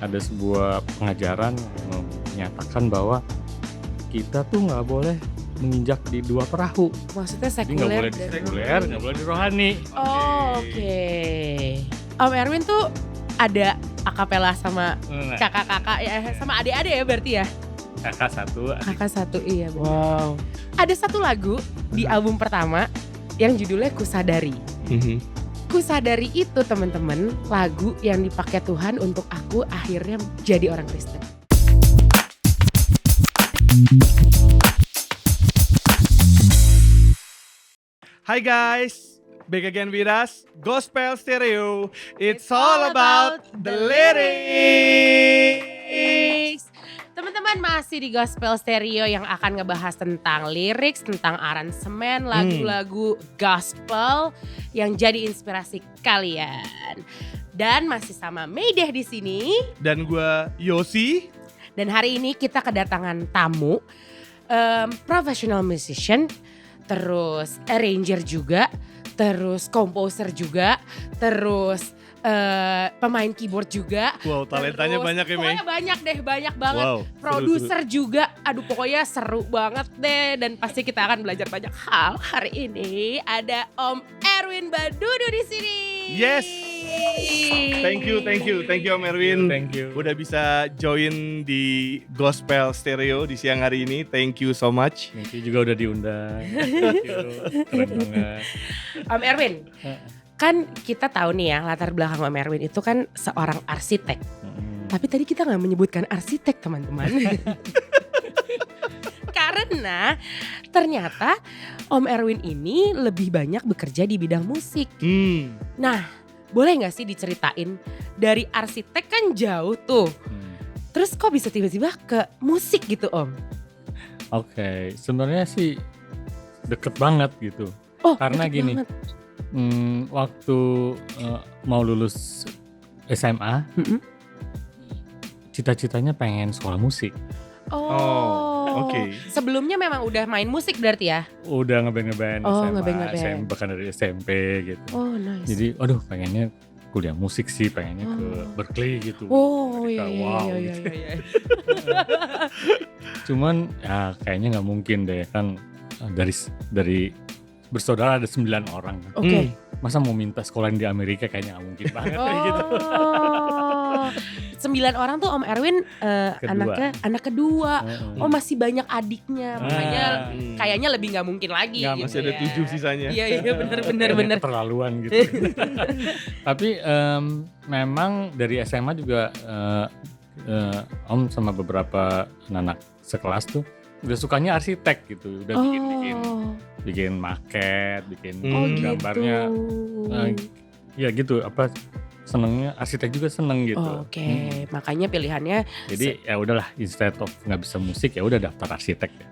ada sebuah pengajaran yang menyatakan bahwa kita tuh nggak boleh menginjak di dua perahu. Maksudnya Jadi nggak sekuler boleh di dan sekuler, nggak boleh di rohani. Oh, oke. Om Erwin tuh ada akapela sama Nah, kakak-kakak ya, sama adik-adik ya berarti ya? kakak satu, adik. Kakak satu, iya benar. Wow. Ada satu lagu di album pertama yang judulnya Kusadari. Kusadari itu teman-teman lagu yang dipakai Tuhan untuk aku akhirnya jadi orang Kristen. Hi guys, back again with us, Gospel Stereo. It's all about the lyrics. Teman-teman masih di Gospel Stereo yang akan ngebahas tentang lirik, tentang aransemen, lagu-lagu gospel yang jadi inspirasi kalian. Dan masih sama Maydeh di sini. Dan gue Yosi. Dan hari ini kita kedatangan tamu, professional musician, terus arranger juga, terus composer juga, terus pemain keyboard juga. Wow, talentanya Terus, banyak ya, Mei. pokoknya banyak deh, banyak banget. Wow, Produser juga, aduh pokoknya seru banget deh. Dan pasti kita akan belajar banyak hal hari ini. Ada Om Erwin Badudu di sini. Yes. Thank you Om Erwin. Thank you. Udah bisa join di Gospel Stereo di siang hari ini. Thank you so much. Miki juga udah diundang. Thank you. Keren banget. Om Erwin, kan kita tahu nih ya latar belakang Om Erwin itu kan seorang arsitek. Tapi tadi kita gak menyebutkan arsitek teman-teman. Karena ternyata Om Erwin ini lebih banyak bekerja di bidang musik. Nah, boleh gak sih diceritain dari arsitek kan jauh tuh. Terus kok bisa tiba-tiba ke musik gitu Om? Oke, sebenarnya sih deket banget gitu. Oh, Karena deket gini, banget. waktu mau lulus SMA, cita-citanya pengen sekolah musik. Oh, oke. Sebelumnya memang udah main musik berarti ya? Udah ngeband-ngeband Oh, SMA, ngeband-ngeband. bahkan dari SMP gitu. Oh nice. Jadi, aduh pengennya kuliah musik sih, pengennya ke Berkeley gitu. Oh Amerika, iya wow, iya gitu. iya. Cuman ya kayaknya nggak mungkin deh kan dari bersaudara ada 9 orang. Oke. Masa mau minta sekolah di Amerika kayaknya nggak mungkin banget gitu. Oh. 9 orang tuh Om Erwin anak kedua. Oh masih banyak adiknya, makanya kayaknya lebih nggak mungkin lagi. Nggak, gitu Masih ada ya. 7 sisanya. Iya bener. Kayaknya keterlaluan gitu. Tapi memang dari SMA juga Om sama beberapa anak sekelas tuh udah sukanya arsitek gitu, udah bikin maket, bikin gambarnya. Ya gitu, senengnya arsitek juga seneng gitu. Oke, makanya pilihannya. Jadi ya udahlah, instead of nggak bisa musik ya udah daftar arsitek ya.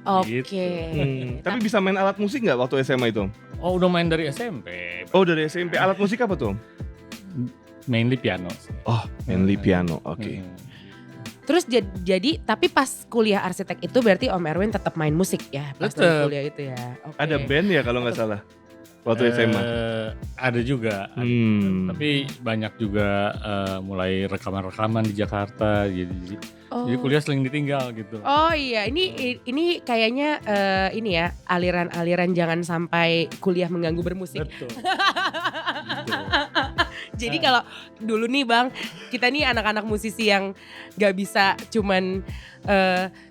Oke. Gitu. Tapi bisa main alat musik nggak waktu SMA itu? Oh udah main dari SMP. Oh dari SMP. Alat musik apa tuh? Mainly piano. Oh mainly piano, oke. Terus jadi tapi pas kuliah arsitek itu berarti Om Erwin tetap main musik ya pas lagi Tetep. kuliah itu ya. Oke. Ada band ya kalau nggak salah waktu SMA? Ada juga, tapi banyak juga mulai rekaman-rekaman di Jakarta. Jadi kuliah sering ditinggal gitu. Oh iya, ini kayaknya ini ya aliran-aliran jangan sampai kuliah mengganggu bermusik. Betul. Jadi kalau dulu nih Bang, kita nih anak-anak musisi yang gak bisa cuman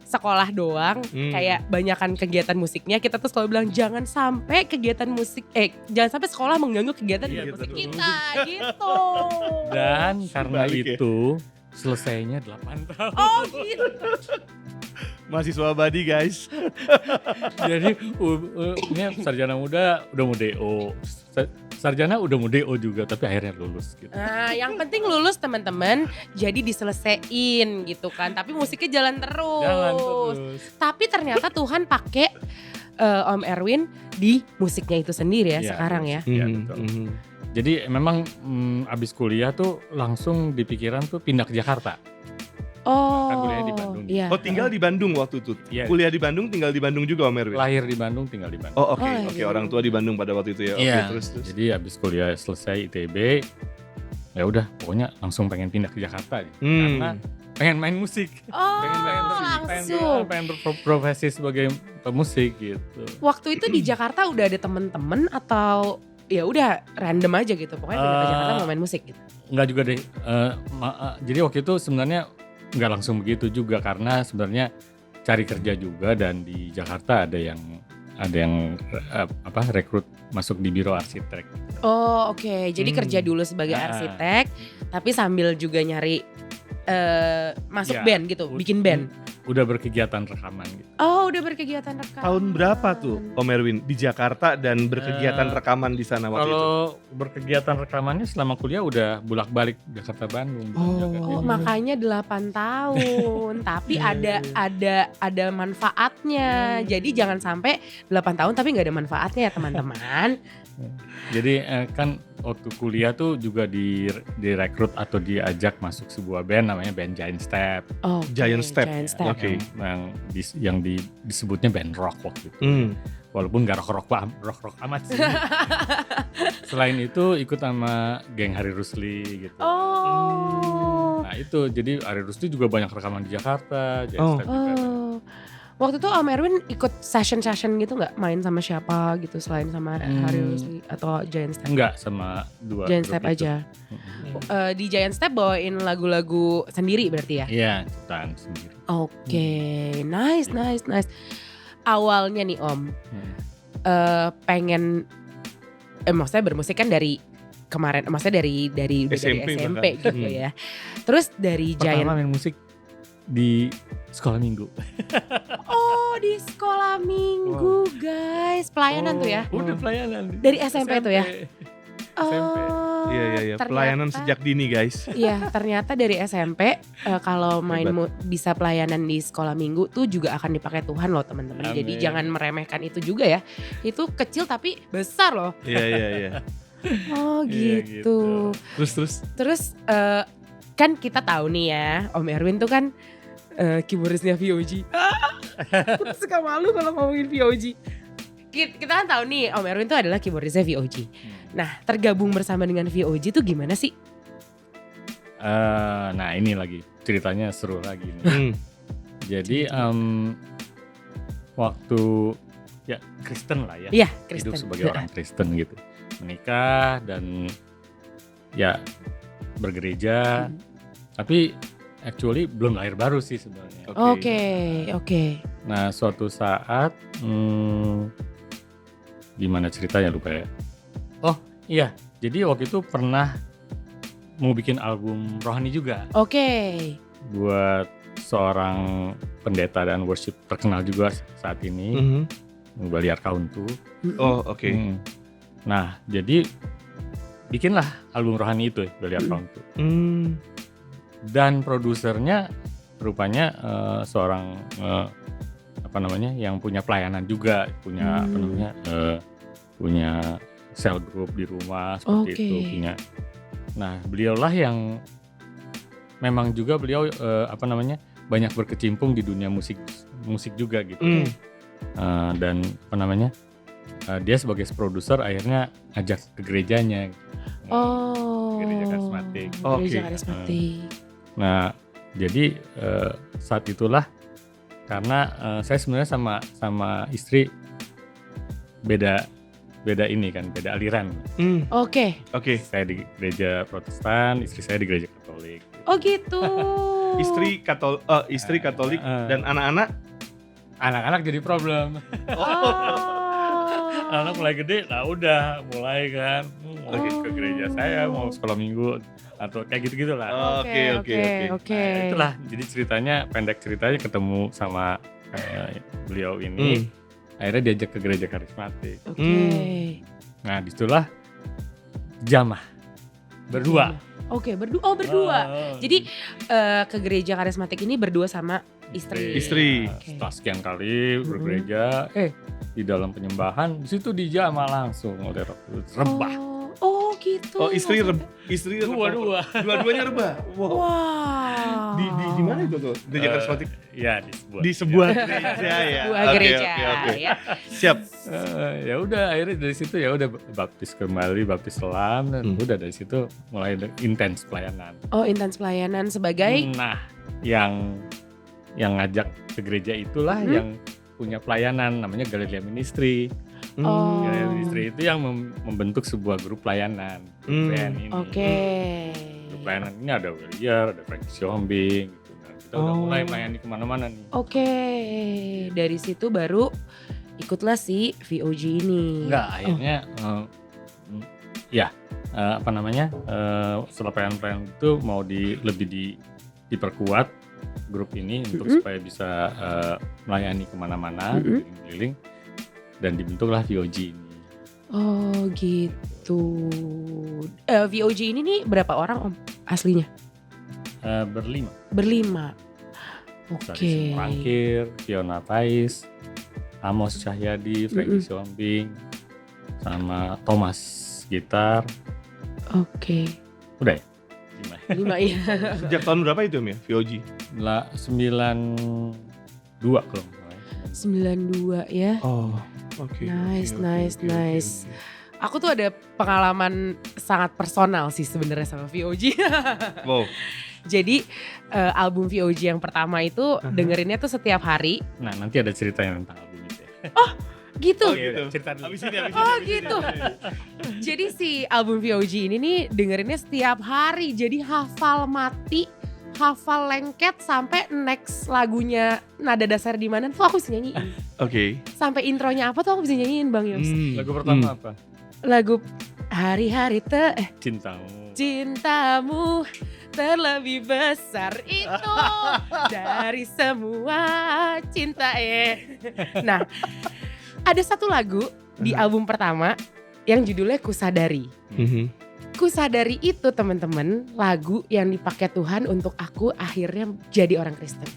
sekolah doang, kayak banyakan kegiatan musiknya, kita tuh selalu bilang jangan sampai kegiatan musik, jangan sampai sekolah mengganggu kegiatan musik kita gitu. Dan karena Balik ya. itu selesainya 8 tahun. Oh gitu. Mahasiswa abadi guys. Jadi ini sarjana muda udah mau DO. Sarjana udah mau DO juga tapi akhirnya lulus gitu. Nah, yang penting lulus teman-teman, jadi diselesain gitu kan. Tapi musiknya jalan terus. Jalan terus. Tapi ternyata Tuhan pakai Om Erwin di musiknya itu sendiri ya sekarang ya. Iya betul. Jadi memang abis kuliah tuh langsung di pikiran tuh pindah ke Jakarta. Oh, Kan kuliahnya di Bandung. Iya. Oh tinggal di Bandung waktu itu? Iya. Kuliah di Bandung, tinggal di Bandung juga Om Erwin? Lahir di Bandung, tinggal di Bandung. Oh oke, Oh, oke iya. orang tua di Bandung pada waktu itu ya? Oke, Iya. terus. Jadi abis kuliah selesai ITB, ya udah pokoknya langsung pengen pindah ke Jakarta gitu. Karena pengen main musik. Langsung. pengen berprofesi sebagai pemusik gitu. Waktu itu di Jakarta udah ada temen-temen atau ya udah random aja gitu, pokoknya pindah ke Jakarta mau main musik gitu? Enggak juga deh. Jadi waktu itu sebenarnya nggak langsung begitu juga karena sebenarnya cari kerja juga, dan di Jakarta ada yang rekrut masuk di biro arsitek. Oh oke. Jadi kerja dulu sebagai arsitek, tapi sambil juga nyari masuk band gitu, bikin band. Udah berkegiatan rekaman gitu. Oh udah berkegiatan rekaman. Tahun berapa tuh Om Erwin di Jakarta dan berkegiatan rekaman di sana waktu itu? Kalau berkegiatan rekamannya selama kuliah udah bolak-balik Jakarta Bandung. Oh makanya 8 tahun. Tapi ada manfaatnya. Jadi jangan sampai 8 tahun tapi nggak ada manfaatnya ya teman-teman. Jadi kan waktu kuliah tuh juga direkrut atau diajak masuk sebuah band namanya band Giant Step. Oh, Giant Step. Oke. Yang disebutnya band rock waktu itu. Walaupun gak rock rock amat sih. Selain itu ikut sama geng Hari Rusli gitu. Oh. Nah itu jadi Hari Rusli juga banyak rekaman di Jakarta. Giant Step juga. Waktu itu Om Erwin ikut session gitu nggak, main sama siapa gitu selain sama Hari Rusli atau Giant Step? Enggak, sama dua Giant Step aja. Di Giant Step bawain lagu-lagu sendiri berarti ya? Iya, ciptaan sendiri. Oke, nice. Awalnya nih Om, pengen, maksudnya bermusik kan dari kemarin, maksudnya dari SMP gitu ya. Terus dari Giant. Pertama main musik di sekolah minggu. Oh di sekolah minggu guys, pelayanan tuh ya? Udah pelayanan. Dari SMP tuh ya? SMP. Iya, pelayanan sejak dini guys. Iya, ternyata dari SMP kalau bisa pelayanan di sekolah minggu tuh juga akan dipakai Tuhan loh teman-teman. Jadi jangan meremehkan itu juga ya. Itu kecil tapi besar loh. Iya. Oh gitu. Terus kan kita tahu nih ya, Om Erwin tuh kan keyboardisnya VOG. Suka malu kalau ngomongin VOG. Kita kan tahu nih Om Erwin tuh adalah keyboardisnya VOG. Nah tergabung bersama dengan VOG tuh gimana sih? Nah ini lagi ceritanya seru lagi nih. Jadi waktu ya Kristen lah ya. Iya Kristen. Hidup sebagai orang Kristen gitu. Menikah dan ya bergereja. Tapi actually belum lahir baru sih sebenarnya. Oke. Nah suatu saat gimana ceritanya lupa ya. Oh iya, jadi waktu itu pernah mau bikin album rohani juga. Oke. Buat seorang pendeta dan worship terkenal juga saat ini, Baliar Kauntu. Oh oke. Nah jadi bikinlah album rohani itu Baliar Kauntu. Dan produsernya rupanya seorang yang punya pelayanan juga, punya punya cell group di rumah seperti itu punya. Nah beliaulah yang memang juga beliau banyak berkecimpung di dunia musik juga gitu. Dan dia sebagai produser akhirnya ajak ke gerejanya. Gereja karismatik. Gereja karismatik. Nah, jadi saat itulah karena saya sebenarnya sama istri beda aliran. Oke. Saya di gereja Protestan, istri saya di gereja Katolik. Oh gitu. Istri Katolik dan anak-anak jadi problem. Anak mulai gede, nah udah mulai kan ke gereja saya mau sekolah minggu atau kayak gitu lah. Oke. Nah, itulah jadi pendek ceritanya ketemu sama beliau ini, akhirnya diajak ke gereja karismatik. Nah disitulah jamah berdua. Berdua. Jadi ke gereja karismatik ini berdua sama istri. Setelah sekian kali bergereja, di dalam penyembahan, di situ dijamah langsung oleh rebah. Oh gitu. Oh istri dua-duanya rebah. Wow. Wow. Di mana itu tuh? Gereja karismatik? Ya Di sebuah gereja ya. Sebuah Oke, gereja oke. ya. Siap. Ya udah akhirnya dari situ ya udah baptis kembali, baptis selam dan udah dari situ mulai intens pelayanan. Oh, intens pelayanan sebagai Nah, yang ngajak ke gereja itulah yang punya pelayanan namanya Galilea Ministry. Oh. Galilea Ministry itu yang membentuk sebuah grup pelayanan. Band ini. Oke. Grup pelayanan ini ada William, ada Frank Siombing gitu. Nah, kita udah mulai melayani kemana-mana nih. Oke. Dari situ baru ikutlah si VOG ini. Enggak, akhirnya setelah pelayanan itu mau lebih diperkuat grup ini untuk supaya bisa melayani kemana-mana, keliling-keliling, dan dibentuklah VOG ini. Oh gitu. VOG ini nih berapa orang Om aslinya? Berlima. Oke. Rangkir, Fiona Thais, Amos Cahyadi, Franky Siombing, sama Thomas gitar. Oke. Udah ya? 5 ya. Sejak tahun berapa itu ya VOG? 92 kalau nggak salah. 92 ya. Oh, oke. Nice. Aku tuh ada pengalaman sangat personal sih sebenarnya sama VOG. Wow. Jadi album VOG yang pertama itu dengerinnya tuh setiap hari. Nah, nanti ada ceritanya tentang album itu ya. Gitu. Oh, gitu. Cerita dulu. Abis ini. Oh gitu. Jadi si album VOG ini nih dengerinnya setiap hari. Jadi hafal mati, hafal lengket sampai next lagunya nada dasar di mana tuh aku bisa nyanyiin. Oke. Sampai intronya apa tuh aku bisa nyanyiin Bang Yos. Lagu pertama apa? Lagu hari-hari Cintamu. cintamu terlebih besar itu dari semua cinta Nah, ada satu lagu di album pertama yang judulnya Kusadari. Kusadari itu teman-teman lagu yang dipakai Tuhan untuk aku akhirnya jadi orang Kristen.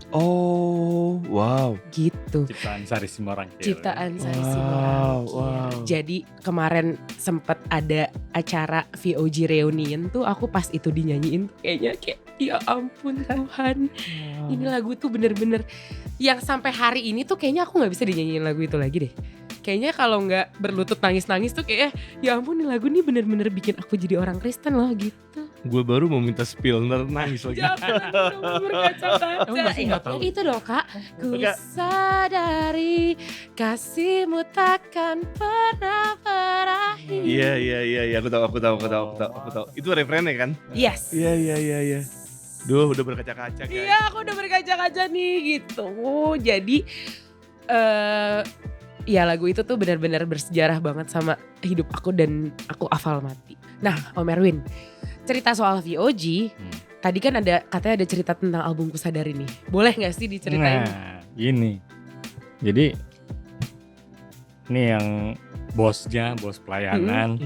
Oh, wow. Gitu. Ciptaan Sari Simorang. Ciptaan Sari Simorang. Wow. Jadi kemarin sempat ada acara VOG reunion tuh aku pas itu dinyanyiin kayaknya kayak ya ampun Tuhan. Ini lagu tuh bener-bener yang sampai hari ini tuh kayaknya aku gak bisa dinyanyiin lagu itu lagi deh. Kayaknya kalau gak berlutut nangis-nangis tuh kayak ya ampun nih lagu nih bener-bener bikin aku jadi orang Kristen loh gitu. Gue baru mau minta spill, nangis lagi. Jangan berkaca-kaca. Emang masih nggak tahu? Itu dong Kak. Ku sadari kasihmu takkan pernah berakhir. Iya. Aku tahu. Itu referennya kan? Yes. Iya. Duh, udah berkaca-kaca guys. Iya, aku udah berkaca-kaca nih gitu. Jadi ya lagu itu tuh benar-benar bersejarah banget sama hidup aku dan aku hafal mati. Nah, Om Erwin, cerita soal VOG, tadi kan katanya ada cerita tentang album Kusadari nih. Boleh gak sih diceritain? Nah, gini. Jadi ini yang bos pelayanan,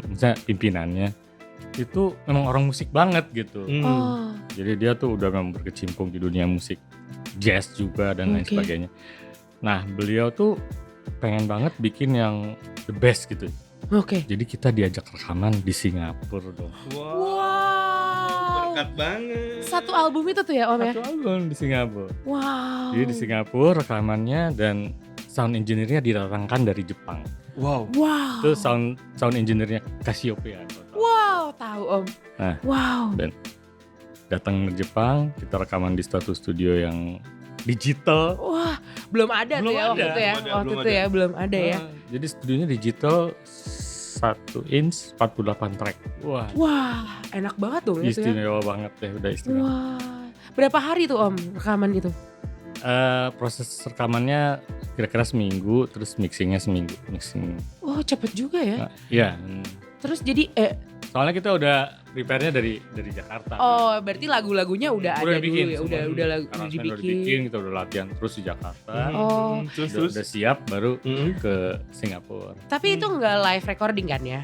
misalnya pimpinannya itu memang orang musik banget gitu. Oh, Jadi dia tuh udah memang berkecimpung di dunia musik jazz juga dan lain Oke. sebagainya. Nah, beliau tuh pengen banget bikin yang the best gitu. oke. Jadi kita diajak rekaman di Singapura dong. Wow. Berkat banget. Satu album itu tuh ya Om ya? Satu album di Singapura. Wow. Jadi di Singapura rekamannya dan sound engineer-nya didatangkan dari Jepang. Wow. Wow. Itu sound engineer-nya Cassiopeia. Wow, tahu Om. Nah. Wow. Datang ke Jepang, kita rekaman di suatu studio yang digital. Wah, belum ada tuh Belum ya waktu ada. itu ya. Waktu itu ya belum ada ya. Jadi studionya digital 1 inch 48 track. Wah, Wah, enak banget dong ya tuh ya. istimewa banget deh, udah istimewa. Wah, berapa hari tuh Om rekaman itu? Proses rekamannya kira-kira seminggu, terus mixingnya seminggu. Oh, cepet juga ya. Iya. Terus jadi Soalnya kita udah prepare-nya dari Jakarta. oh, berarti lagu-lagunya udah ada dulu ya. Udah Aransemen dibikin. dibikin, kita udah latihan terus di Jakarta. Oh. Udah siap baru ke Singapura. Tapi itu enggak live recording kan ya?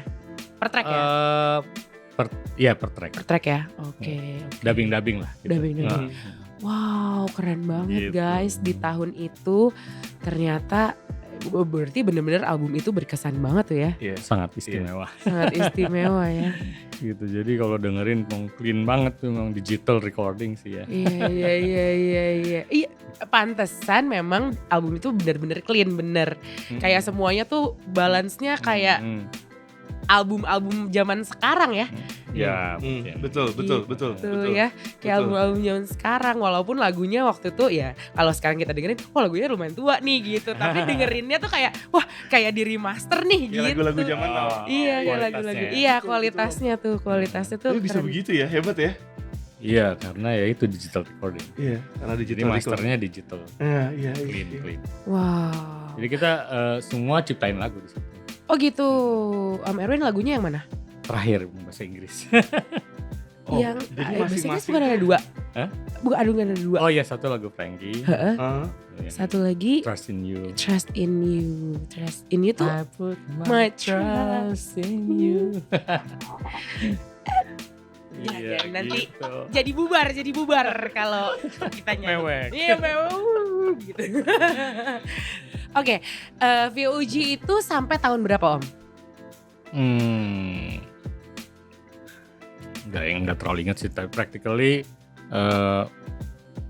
Per track ya? Per track. Per track ya. Oke. Dubbing lah. Gitu. Dubbing. Nah, Wow, keren banget Gitu. guys. Di tahun itu ternyata berarti bener-bener album itu berkesan banget tuh ya. Iya. sangat istimewa. Sangat istimewa ya. gitu. Jadi kalau dengerin memang clean banget tuh, memang digital recording sih ya. Iya. Iya, pantesan memang album itu benar-benar clean, bener. Kayak semuanya tuh balance-nya kayak album-album zaman sekarang ya. Ya, mungkin. Betul. Tuh ya, kayak album-album zaman sekarang. Walaupun lagunya waktu itu ya, kalau sekarang kita dengerin, lagunya lumayan tua nih gitu. Tapi dengerinnya tuh kayak, wah kayak di remaster nih Ya, gitu. lagu-lagu zaman now. Iya, kayak lagu-lagu. Iya, kualitasnya tuh Tapi bisa keren. begitu ya, hebat ya. Iya, karena ya itu digital recording. Iya, karena Jadi digital masternya digital, Iya. clean. Wow. Jadi kita semua ciptain lagu di situ. Oh gitu. Om Erwin lagunya yang mana? Terakhir bahasa Inggris. Yang jadi bahasa Inggris masing-masing bukan ada dua. Hah? Bukan ada dua. Oh iya, satu lagu Frankie. Heeh. Yang Satu lagi Trust in You. Trust in You. Trust in You tuh I put my trust in you. Ya, nanti gitu. jadi bubar kalau kita nyanyi. Mewek. Iya, mewek gitu. Oke, VOG itu sampai tahun berapa Om? Nggak terlalu ingat sih, tapi practically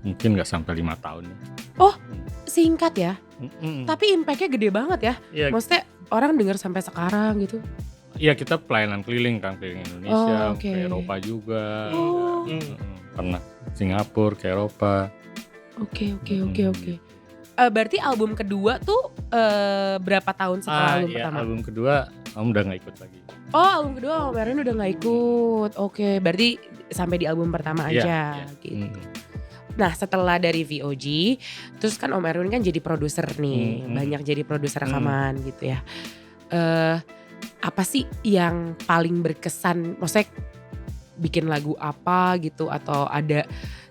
mungkin nggak sampai 5 tahun. Singkat ya, tapi impactnya gede banget ya. Iya, Maksudnya orang dengar sampai sekarang gitu. iya, kita pelayanan keliling Indonesia, Oh, oke. ke Eropa juga. Oh. Pernah Singapura, ke Eropa. Oke. Berarti album kedua tuh berapa tahun setelah album iya, pertama? album kedua kamu udah nggak ikut lagi. Oh, album kedua Om Erwin udah gak ikut. Oke, berarti sampai di album pertama Iya, aja iya. gitu. Nah, setelah dari VOG, terus kan Om Erwin kan jadi produser nih, banyak jadi produser rekaman gitu ya. Apa sih yang paling berkesan? Maksudnya bikin lagu apa gitu, atau ada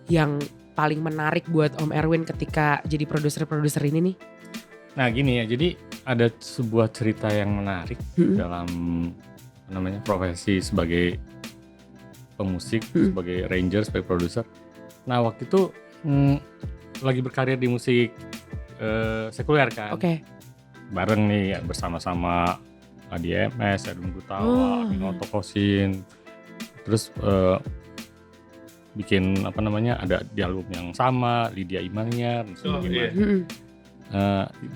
yang paling menarik buat Om Erwin ketika jadi produser ini nih? Nah gini ya, jadi ada sebuah cerita yang menarik dalam profesi sebagai pemusik, sebagai arranger, sebagai produser. Nah waktu itu lagi berkarir di musik sekuler kan. Oke. Bareng nih bersama-sama Adi MS, Edwin Gutawa, Binoto Kosin. Terus bikin ada di album yang sama, Lydia Imaniar dan sebagainya.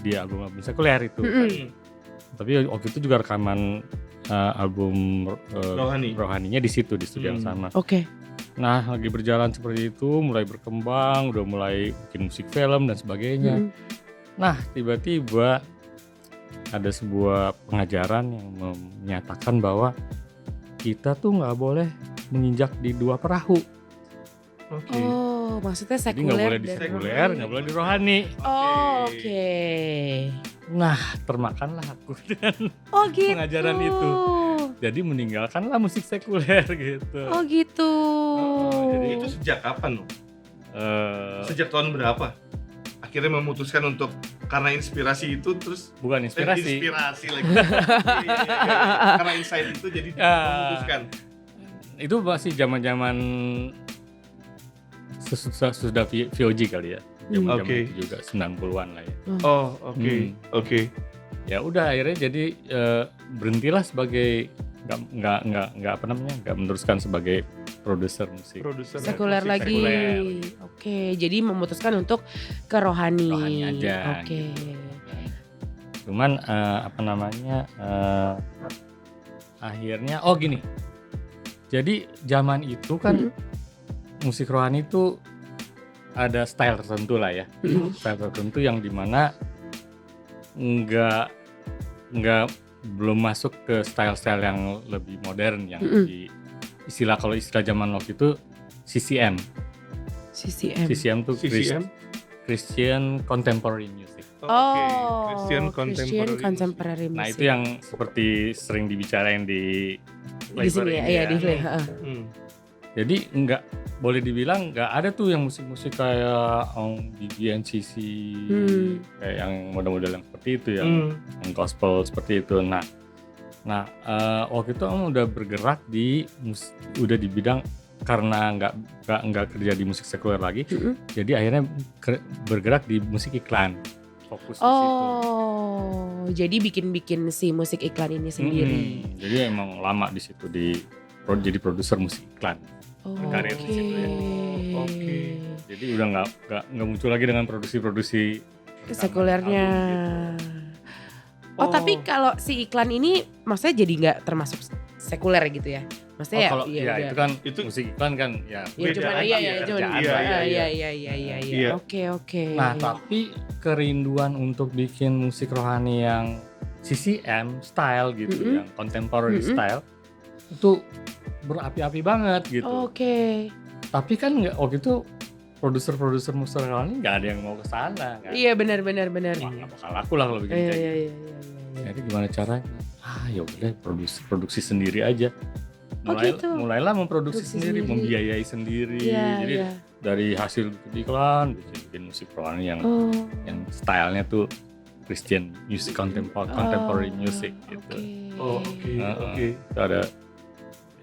Di album sekuler itu. Tapi waktu itu juga rekaman album Rohaninya di situ, di studio yang sama. Oke. Nah lagi berjalan seperti itu, mulai berkembang, udah mulai bikin musik film dan sebagainya. Nah tiba-tiba ada sebuah pengajaran yang menyatakan bahwa kita tuh nggak boleh menginjak di dua perahu. Oh, maksudnya Jadi sekuler nggak boleh di dan sekuler, rohani. nggak boleh di rohani. Oh, oke. Nah termakanlah aku dengan Oh gitu. pengajaran itu. Jadi meninggalkanlah musik sekuler gitu. Oh gitu. Jadi itu sejak kapan loh? Sejak tahun berapa? Akhirnya memutuskan untuk, karena inspirasi itu terus Bukan inspirasi. inspirasi lagi. Iya. Karena insight itu jadi memutuskan. Itu masih zaman-zaman sudah VOG kali ya. Zaman-zaman Oke. itu juga 90-an lah ya. Oh, oke. Ya udah akhirnya jadi berhentilah sebagai nggak meneruskan sebagai produser musik. Sekuler musik lagi. sekuler. Oke, jadi memutuskan untuk ke rohani. Rohani aja, Oke. Cuman akhirnya gini. Jadi zaman itu kan musik rohani itu ada style tertentu lah ya. Style tertentu yang dimana belum masuk ke style-style yang lebih modern yang kalau istilah zaman waktu itu CCM. CCM. CCM tuh CCM? Christian Contemporary Music. Christian Contemporary Music. Nah itu yang seperti sering dibicarain di sini ya, iya di Play. Jadi nggak boleh dibilang nggak ada tuh yang musik-musik kayak BBNCC kayak yang model-model yang seperti itu yang gospel seperti itu. Nah waktu itu udah bergerak udah di bidang, karena nggak kerja di musik sekuler lagi, jadi akhirnya bergerak di musik iklan, fokus di situ. Jadi bikin si musik iklan ini sendiri. Jadi emang lama di situ di jadi produser musik iklan. Karir di situ ya. Oke. Jadi udah nggak muncul lagi dengan produksi Sekulernya. Tapi kalau si iklan ini maksudnya jadi nggak termasuk sekuler gitu ya? Maksudnya kalau ya itu kan musik iklan kan ya. Ya beda cuman lagi iya ya. cuman Iya. Oke. Nah tapi kerinduan untuk bikin musik rohani yang CCM style gitu, yang contemporary style itu berapi-api banget gitu. Oke. Tapi kan nggak waktu itu produser musik rohani nggak ada yang mau ke sana kan. Iya benar. Wah, nggak bakal laku lah kalau bikin kayak gitu. Iya. Jadi gimana caranya? Ya udah produksi sendiri aja. Gitu. Mulailah memproduksi sendiri, membiayai sendiri. Jadi dari hasil iklan bikin musik rohani yang stylenya tuh Christian music, contemporary music gitu. Oke. Itu ada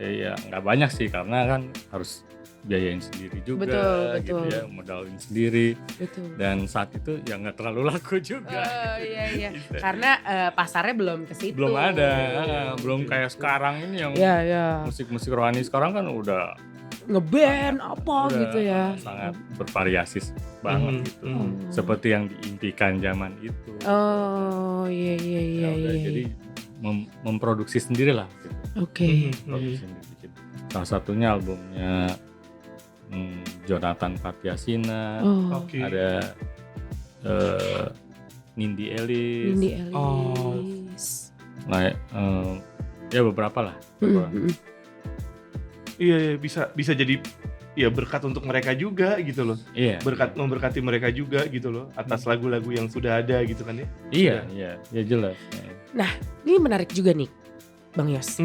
ya nggak banyak sih karena kan harus biayain sendiri juga, betul. gitu ya, modalin sendiri. Betul. Dan saat itu ya nggak terlalu laku juga. Iya. Gitu. Karena pasarnya belum ke situ. Belum ada, belum kayak sekarang ini yang musik-musik rohani sekarang kan udah ngeband apa udah gitu ya. sangat bervariasi banget gitu. Seperti yang diimpikan zaman itu. Iya. Jadi memproduksi sendiri lah gitu. Oke. Produksi sendiri bikin. Salah satunya albumnya Jonathan Patiasina, ada Nindi Ellis. Nah, ya beberapa lah. Iya, bisa jadi ya berkat untuk mereka juga gitu loh. Iya. Memberkati mereka juga gitu loh atas lagu-lagu yang sudah ada gitu kan ya. Iya, jelas. Nah, ini menarik juga nih, Bang Yos.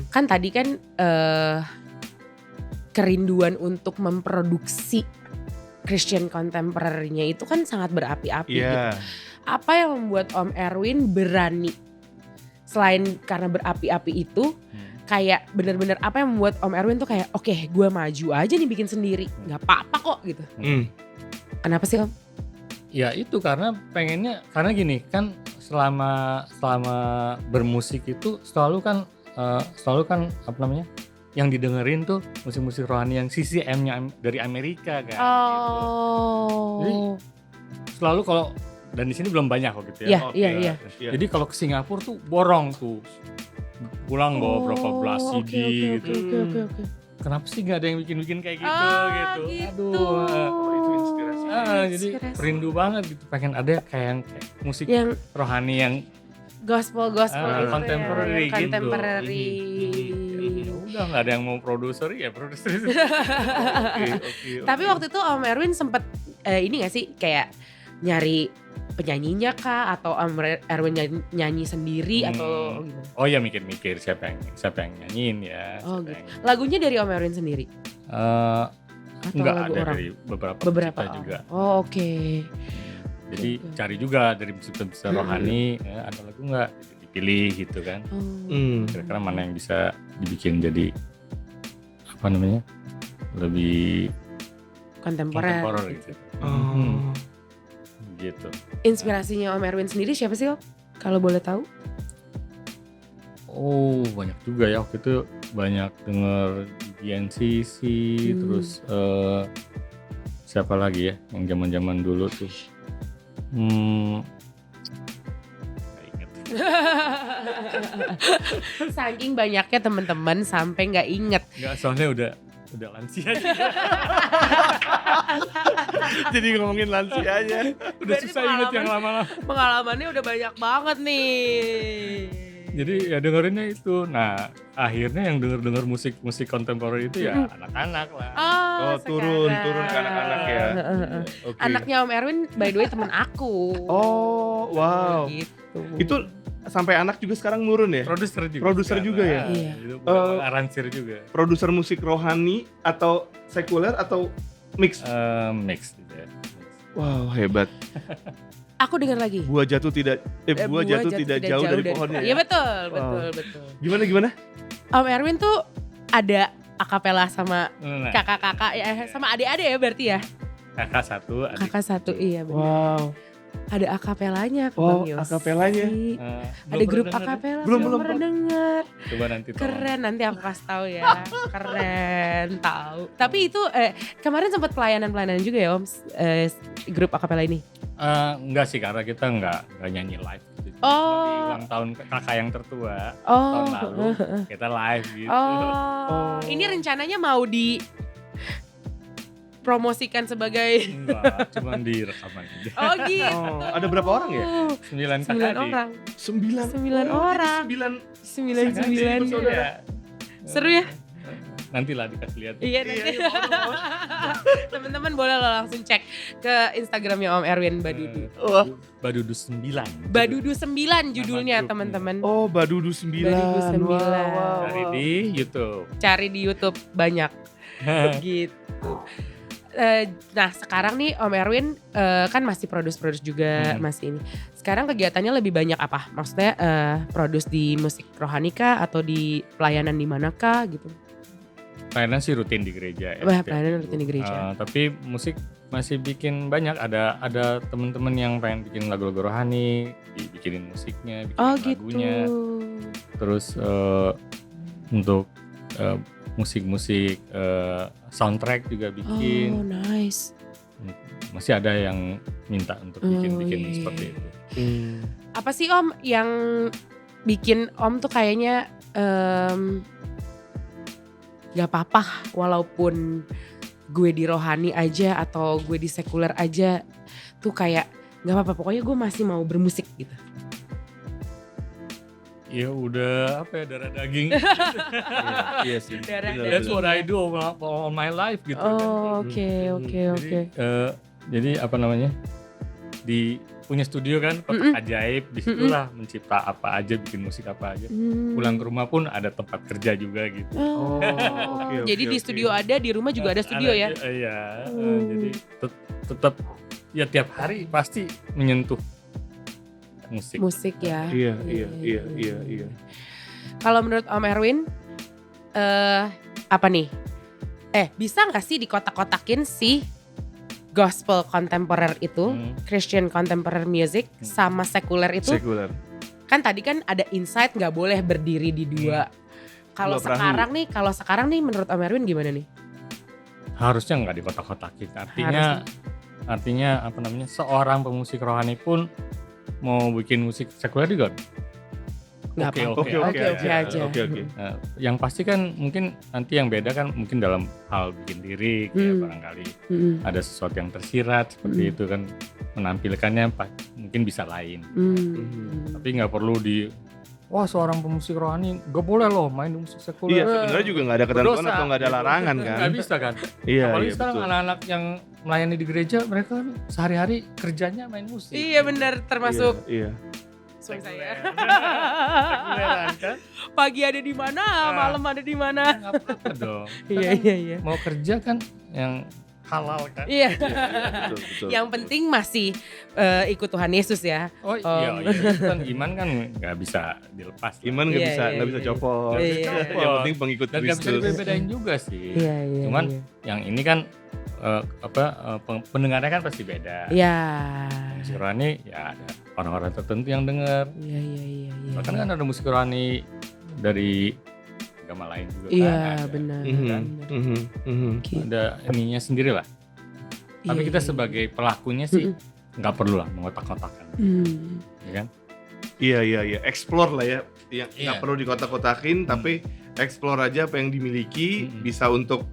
Kan tadi kan kerinduan untuk memproduksi Christian contemporary-nya itu kan sangat berapi-api gitu. Apa yang membuat Om Erwin berani selain karena berapi-api itu kayak bener-bener apa yang membuat Om Erwin tuh kayak oke, gue maju aja nih bikin sendiri, nggak apa-apa kok gitu. Kenapa sih Om? Ya itu karena gini kan selama bermusik itu selalu kan apa namanya yang didengerin tuh musik-musik rohani yang CCM-nya dari Amerika kan. Gitu. Jadi selalu kalau dan di sini belum banyak kok gitu ya. Iya. Jadi kalau ke Singapura tuh borong tuh pulang bawa berapa belas CD gitu. Oke. Kenapa sih nggak ada yang bikin kayak gitu gitu? Aduh. Itu inspirasi. Jadi rindu banget gitu, pengen ada kayak musik yang rohani yang gospel gitu contemporary ya, gitu. Contemporary. Udah nggak ada yang mau produser ya produser. Oke. Tapi waktu itu Om Erwin sempet ini nggak sih kayak nyari penyanyinya kah atau Om Erwin nyanyi sendiri atau gimana? Oh ya mikir-mikir siapa yang nyanyiin ya. Gitu. Lagunya dari Om Erwin sendiri? Enggak, ada orang? Dari beberapa juga. Oh oke. Jadi cari juga dari musik-musik rohani ada lagu nggak dipilih gitu kan. Kira-kira mana yang bisa dibikin jadi apa namanya lebih kontemporer gitu. Gitu. Inspirasinya Om Erwin sendiri siapa sih Om? Kalau boleh tahu? Oh banyak juga ya, waktu itu banyak denger BNCC, terus siapa lagi ya yang zaman-zaman dulu tuh. Gak inget. Saking banyaknya teman-teman sampai nggak inget. Nggak, soalnya udah lansia juga. Jadi ngomongin lansia aja. Udah Berarti susah inget yang lama-lama. Pengalamannya udah banyak banget nih. Jadi ya dengerinnya itu. Nah akhirnya yang denger musik kontemporer itu ya anak-anak lah. Turun ke anak-anak ya. Okay. Anaknya Om Erwin by the way teman aku. Oh wow. Gitu. Itu sampai anak juga sekarang nurun ya? Produser juga ya? Iya. Aransir juga. Produser musik rohani atau sekuler atau mix? Mix gitu ya. Wow hebat. Aku dengar lagi. Buah jatuh tidak jauh dari pohonnya. Iya betul. Gimana? Om Erwin tuh ada akapela sama kakak-kakak ya, sama adik-adik ya berarti ya. Kakak satu, iya benar. Wow. ada akapelanya Oh, Bang Yosi. akapelanya. Ada grup akapela, belum pernah denger. Coba nanti tolong. Keren, nanti aku kasih tahu ya. Keren, tahu. Tapi itu kemarin sempat pelayanan juga ya Om, grup akapela ini. Enggak sih, karena kita enggak nyanyi live gitu. Oh. Cuma di ulang tahun kakak yang tertua tahun lalu kita live gitu. Ini rencananya mau promosikan sebagai Enggak, cuma direkam aja. Oh gitu. Oh, ada berapa orang ya? 9 kakak 9 orang. 9 orang. 9. Iya. Seru ya? Nantilah dikasih lihat. Iya nanti. Teman-teman boleh lo langsung cek ke Instagramnya Om Erwin Badudu. Badudu 9. Badudu 9 judulnya grupnya. teman-teman. Oh, Badudu 9. Badudu 9. Cari di YouTube. Cari di YouTube banyak. Gitu. Nah sekarang nih Om Erwin kan masih produce juga masih ini. Sekarang kegiatannya lebih banyak apa? Maksudnya produce di musik rohani kah atau di pelayanan di manakah gitu? Pelayanan sih rutin di gereja ya. Wah pelayanan rutin di gereja. Tapi musik masih bikin banyak. Ada teman-teman yang pengen bikin lagu-lagu rohani, dibikinin musiknya, bikin lagunya. Terus untuk musik-musik soundtrack juga bikin. Oh nice. Masih ada yang minta untuk bikin seperti itu. Apa sih Om yang bikin Om tuh kayaknya gak apa-apa walaupun gue di rohani aja atau gue di sekuler aja tuh kayak gak apa-apa, pokoknya gue masih mau bermusik gitu. Ya udah apa ya, darah daging. Iya sih. Darah Benar, That's daging. what I do all my life gitu kan. Oh oke. Jadi apa namanya, punya studio kan, kotak ajaib, disitulah mencipta apa aja, bikin musik apa aja. Pulang ke rumah pun ada tempat kerja juga gitu. oke, Jadi di oke. studio ada, di rumah juga ada studio ya? Iya, jadi tetap ya tiap hari pasti menyentuh musik. Musik ya. Iya. Kalau menurut Om Erwin, apa nih? Bisa nggak sih dikotak-kotakin si gospel kontemporer itu, Christian contemporary music sama sekuler itu? Sekuler. Kan tadi kan ada insight nggak boleh berdiri di dua. Kalau Dua perahu. sekarang nih menurut Om Erwin gimana nih? Harusnya nggak dikotak-kotakin. Artinya apa namanya? Seorang pemusik rohani pun mau bikin musik sekuler juga Nggak apa-apa. Oke aja. Oke. Nah, yang pasti kan mungkin nanti yang beda kan mungkin dalam hal bikin lirik ya, barangkali ada sesuatu yang tersirat seperti itu kan, menampilkannya mungkin bisa lain. Tapi nggak perlu seorang pemusik rohani gak boleh loh main musik sekuler. Iya, sebenarnya juga nggak ada ketentuan Berdosa, atau nggak ada larangan kan? Nggak bisa kan. Iya, Apalagi sekarang betul. anak-anak yang melayani di gereja, mereka kan sehari-hari kerjanya main musik. Iya benar, termasuk Iya. suami saya. Sekuleran kan. Pagi ada di mana, malam ada di mana. Nggak apa-apa dong. Iya. Mau kerja kan yang halal kan. Iya. Betul. Yang penting masih ikut Tuhan Yesus ya. Oh iya, itu kan iman kan nggak bisa dilepas. Iman nggak Iya, bisa copot. Nggak bisa copot. Yang penting pengikut Dan nggak bisa Kristus. dibedain juga sih. Iya. Cuman yang ini kan pendengarnya kan pasti beda. Iya. Musik rohani ya ada orang-orang tertentu yang dengar. Iya. Bahkan kan ada musik rohani dari agama lain juga Iya, kan. Ada. benar. Kan? Gitu. Ada ininya sendiri lah. Tapi kita sebagai pelakunya sih nggak perlu lah mengotak-kotakan. Ya kan? Iya. Explore lah ya. Yang nggak Iya. perlu dikotak-kotakin, tapi explore aja apa yang dimiliki, bisa untuk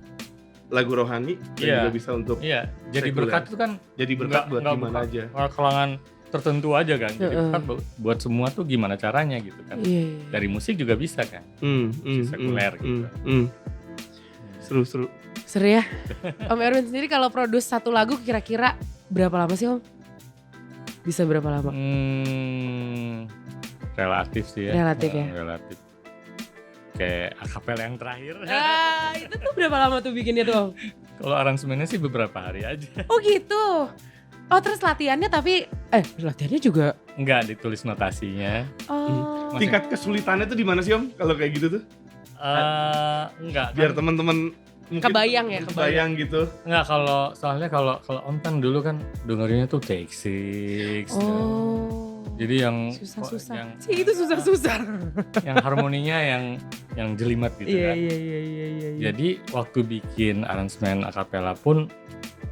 lagu rohani, dan Iya. juga bisa untuk Iya, jadi sekuler. berkat itu kan jadi berkat buat nggak gimana bukan aja. kalangan tertentu aja kan. Jadi berkat buat semua tuh gimana caranya gitu kan. Iya. Dari musik juga bisa kan. Sekuler gitu. Seru. Seru ya. Om Erwin sendiri kalau produce satu lagu kira-kira berapa lama sih Om? Bisa berapa lama? Relatif sih ya. Relatif ya. Relatif. Kayak akapel yang terakhir. Itu tuh berapa lama tuh bikinnya tuh Om? Kalau aransemennya sih beberapa hari aja. Oh gitu. Oh terus latihannya tapi latihannya juga. Enggak ditulis notasinya. Oh. Tingkat kesulitannya tuh di mana sih Om? Kalau kayak gitu tuh? Enggak. Biar kan teman-teman mungkin Kebayang ya, kebayang gitu. Enggak, soalnya kalau Om kan dulu kan dengerinnya tuh Take Six. Oh. Jadi yang susah-susah. Itu susah-susah. yang harmoninya yang jelimet gitu kan. Iya. Jadi waktu bikin aransemen akapela pun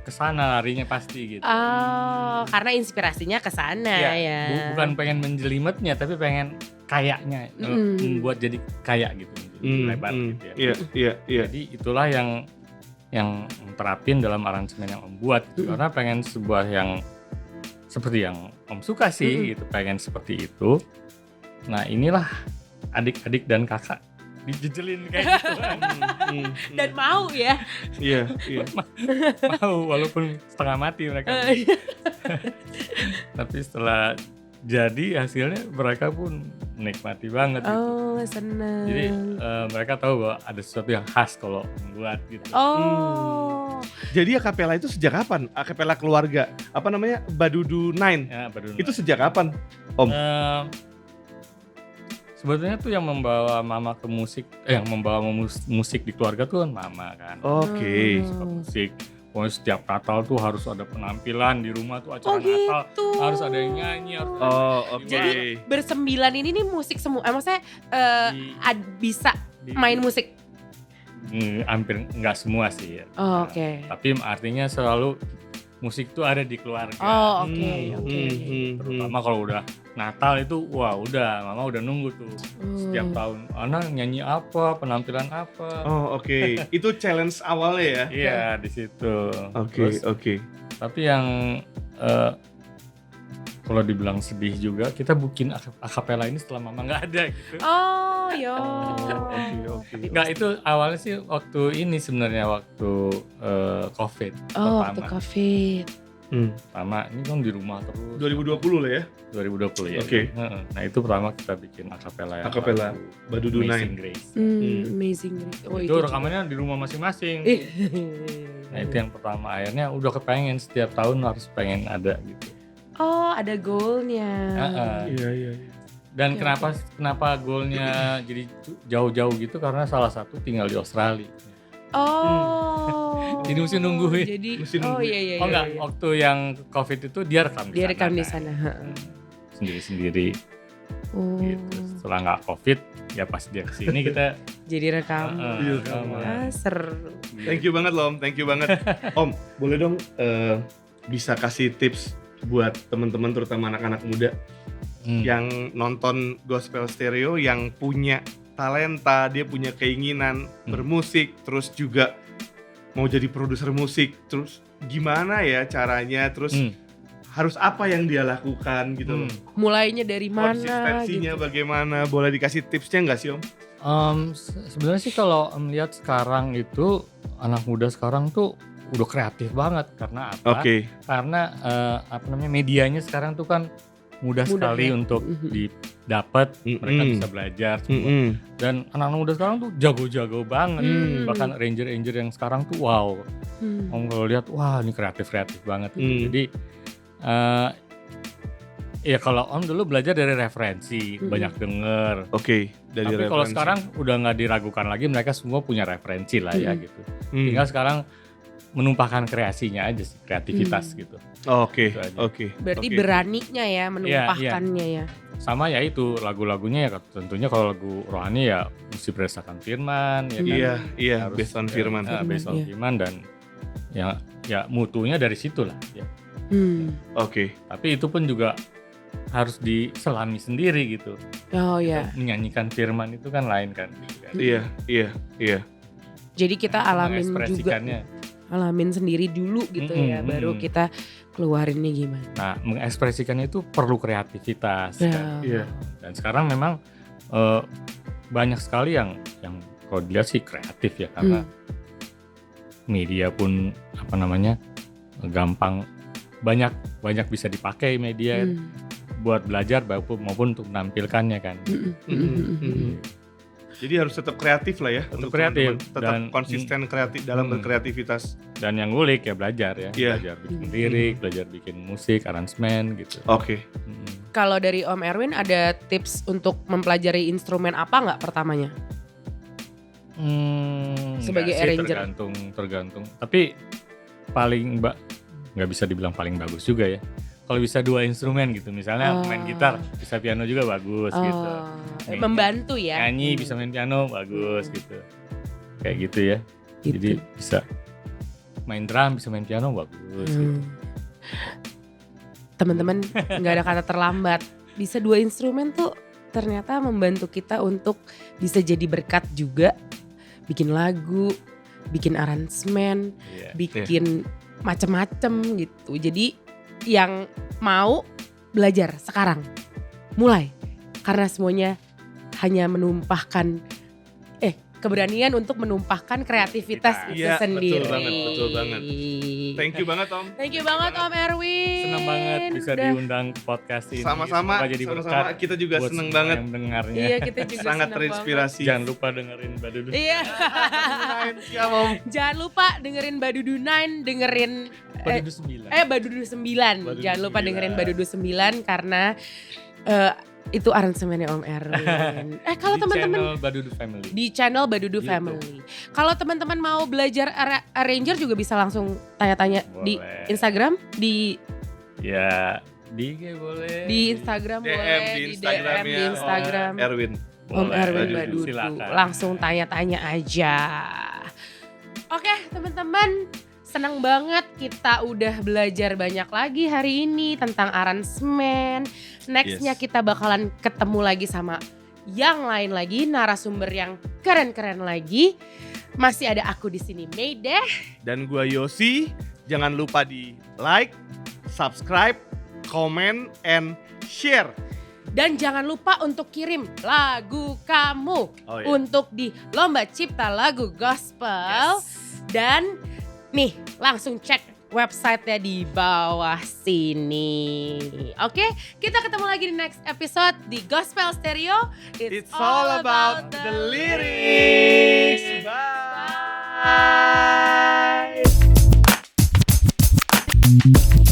kesana larinya pasti gitu. Oh, karena inspirasinya ke sana ya. Bukan pengen menjelimetnya, tapi pengen kayaknya, membuat jadi kayak gitu, lebar gitu ya. Iya. Jadi itulah yang terapin dalam aransemen yang Om buat gitu. Karena pengen sebuah yang seperti yang Om suka sih gitu, pengen seperti itu. Nah inilah adik-adik dan kakak dijejelin kayak gitu kan. Dan mau ya. Iya. Mau walaupun setengah mati mereka. Tapi setelah jadi hasilnya mereka pun menikmati banget gitu. Oh, seneng. Jadi mereka tahu bahwa ada sesuatu yang khas kalau membuat gitu. Oh. Jadi akapela itu sejak kapan? Akapela keluarga. Apa namanya? Badudu Nine. Ya, baru Itu sejak kapan, Om? sebetulnya tuh yang membawa mama ke musik, yang membawa musik di keluarga tuh kan mama kan. Oke. Suka musik. Pokoknya setiap Natal tuh harus ada penampilan di rumah tuh acara Oh gitu. Natal. Harus ada yang nyanyi. Harus ada Oh, yang oke. Jadi bersembilan ini nih musik semua. Maksudnya bisa main musik. Hampir enggak semua sih ya. Oh, oke. Tapi artinya selalu musik tuh ada di keluarga. Oh, oke. Terutama kalau udah Natal itu, wah udah, mama udah nunggu tuh. Setiap tahun, anak nyanyi apa, penampilan apa. Oh, oke. Itu challenge awalnya ya? Iya, di situ. Oke. Tapi yang kalau dibilang sedih juga, kita bikin akapela ini setelah mama nggak ada gitu. Oh, yo. Oke. Nggak, itu awalnya sih waktu ini sebenarnya waktu COVID Oh, pertama. waktu COVID. Pertama, ini kan di rumah terus. 2020 lah ya? 2020 ya. Oke. Nah itu pertama kita bikin akapela yang Akapela, lagu Badudu Amazing Nine. Grace. Amazing Grace. Oh, itu rekamannya di rumah masing-masing. Nah itu yang pertama, akhirnya udah kepengen setiap tahun harus pengen ada gitu. Oh, ada goalnya. Iya. Dan Oke, kenapa goalnya jadi jauh-jauh gitu, karena salah satu tinggal di Australia. Oh. Jadi mesti nungguin. Jadi Mesti oh nungguin. iya. Oh enggak, waktu yang COVID itu dia rekam di Dia sana. rekam di kan. sana. Sendiri-sendiri Oh. gitu. Setelah nggak COVID, ya pas dia kesini kita Jadi rekam. Iya, Ah, seru. Thank you banget loh Om, thank you banget. Om, boleh dong bisa kasih tips buat teman-teman terutama anak-anak muda yang nonton gospel stereo, yang punya talenta, dia punya keinginan bermusik, terus juga mau jadi produser musik, terus gimana ya caranya, terus harus apa yang dia lakukan gitu loh. Mulainya dari mana Konsistensinya gitu. bagaimana, boleh dikasih tipsnya nggak sih Om? Sebenarnya sih kalau melihat sekarang itu anak muda sekarang tuh udah kreatif banget. Karena apa? Oke. Karena medianya sekarang tuh kan mudah sekali ya? untuk didapat, mereka bisa belajar semua. Dan anak-anak muda sekarang tuh jago-jago banget. Bahkan ranger yang sekarang tuh wow. Om kalau lihat, wah ini kreatif banget gitu. Jadi ya kalau Om dulu belajar dari referensi, banyak denger. Oke, dari Tapi referensi. kalau sekarang udah nggak diragukan lagi, mereka semua punya referensi lah ya gitu. Tinggal sekarang menumpahkan kreasinya aja sih, kreativitas gitu. Oke. Itu aja. Berarti Oke. beraninya ya menumpahkannya ya. Sama ya itu lagunya ya tentunya kalau lagu rohani ya mesti berdasarkan firman ya kan. Iya, Harus, based on firman. Based on Iya. firman dan ya mutunya dari situ lah ya. Oke. Tapi itu pun juga harus diselami sendiri gitu. Oh ya. Menyanyikan firman itu kan lain kan. Gitu kan. Iya. Jadi kita alamin juga. Mengekspresikannya. Alamin sendiri dulu gitu ya, baru kita keluarinnya gimana. Nah, mengekspresikannya itu perlu kreativitas. Kan? Iya. Dan sekarang memang banyak sekali yang kalau dilihat sih kreatif ya, karena media pun gampang, banyak bisa dipakai media buat belajar maupun untuk menampilkannya kan. Jadi harus tetap kreatif lah ya. Tetap kreatif teman-teman. Tetap dan konsisten kreatif dalam berkreativitas. Dan yang ngulik ya belajar ya, Iya. belajar bikin lirik, belajar bikin musik, aransemen gitu. Oke. Kalau dari Om Erwin ada tips untuk mempelajari instrumen apa nggak pertamanya? Sebagai Enggak sih, arranger. tergantung. Tapi paling nggak bisa dibilang paling bagus juga ya. Kalau bisa 2 instrumen gitu, misalnya main gitar, bisa piano juga bagus gitu. Membantu ya. Nyanyi bisa main piano bagus gitu. Kayak gitu ya. Gitu. Jadi bisa main drum, bisa main piano bagus gitu. Teman-teman nggak ada kata terlambat. Bisa 2 instrumen tuh ternyata membantu kita untuk bisa jadi berkat juga. Bikin lagu, bikin aransemen, bikin macem-macem gitu. Jadi yang mau belajar sekarang mulai, karena semuanya hanya menumpahkan keberanian untuk menumpahkan kreativitas itu Iya, sendiri. betul banget. Thank you banget Om. Thank you banget Om Erwin. Senang banget bisa diundang ke podcast ini. Sama-sama, Semoga jadi berkat sama-sama. Kita juga buat seneng semua banget. yang mendengarnya. Iya, kita juga Sangat senang terinspirasi. Jangan lupa dengerin Badudu. banget. Iya. Siap Om. Jangan lupa dengerin Badudu 9, dengerin Badudu 9. Badudu 9. Badudu Jangan lupa 9. dengerin Badudu 9 karena itu aransemennya Om Erwin. Kalau teman-teman channel Badudu Family. di channel Badudu YouTube. Family. Kalau teman-teman mau belajar arranger juga bisa langsung tanya-tanya di Boleh. Instagram, di Ya, di IG boleh. di Instagram DM boleh, di di Instagramnya DM di Instagram. Erwin. Om Boleh, Erwin Badudu. Badudu. Silakan. Langsung tanya-tanya aja. Oke teman-teman, senang banget kita udah belajar banyak lagi hari ini tentang aransemen. Nextnya Yes. kita bakalan ketemu lagi sama yang lain lagi, narasumber yang keren-keren lagi. Masih ada aku di sini, Mayday. Dan gua Yosi. Jangan lupa di like, subscribe, comment, and share. Dan jangan lupa untuk kirim lagu kamu Oh, iya. untuk di Lomba Cipta Lagu Gospel. Dan nih langsung cek websitenya di bawah sini. Oke, kita ketemu lagi di next episode di Gospel Stereo. It's all about the lyrics. Bye.